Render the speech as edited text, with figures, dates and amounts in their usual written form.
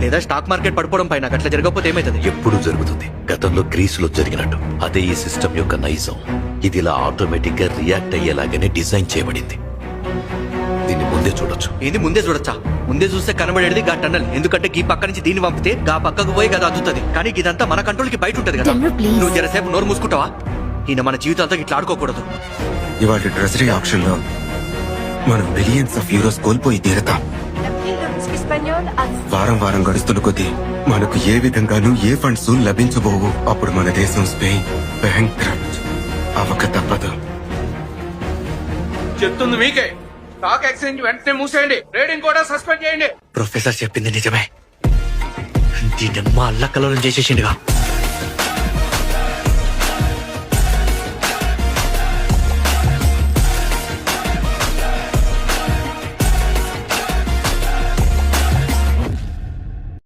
లేదా stock market పడిపోవడం పైన అట్లా జరగకపోతే ఏమైతుంది? ఎప్పుడు జరుగుతుంది, గతంలో గ్రీసులో జరిగినట్టు. అదే ఈ సిస్టమ్ యొక్క నైజం. ఇది ఇలా ఆటోమేటిక్ గా రియాక్ట్ అయ్యేలాగానే డిజైన్ చేయబడింది. దీన్ని ముందే చూడొచ్చు. ఇది ముందే చూడొచ్చా? ముందే చూస్తే కనబడేది గా టన్నల్. ఎందుకంటే ఈ పక్క నుంచి దీన్ని పంపితే గా పక్కకు పోయి కదా అద్దుతుంది. కానీ ఇదంతా మన కంట్రోల్ కి బయట ఉంటది కదా. General, please. నువ్వు జరసేపు నోరు మూసుకుంటావా? ఈయన మన జీవితాలతో ఇట్లా ఆడుకోకూడదు. ఇవాళ ట్రెజరీ ఆప్షన్ లో మనం బిలియన్స్ ఆఫ్ యూరోస్ కోల్పోయి తీరతాం. వారం వారం గడుస్తున్న కొద్దీ మనకు ఏ విధంగానూ ఏ ఫండ్స్ లభించబోవు. అప్పుడు మన దేశం స్పెయిన్ బ్యాంక్రప్ట్ అవక తప్పదు. చెప్తుంది మీకే. స్టాక్ ఎక్స్చేంజ్ వెంటనే మూసేయండి, ట్రేడింగ్ కూడా సస్పెండ్ చేయండి. ప్రొఫెసర్ చెప్పింది నిజమే. దీన్ని మా అల్లకల్లోలం చేసేసిండుగా.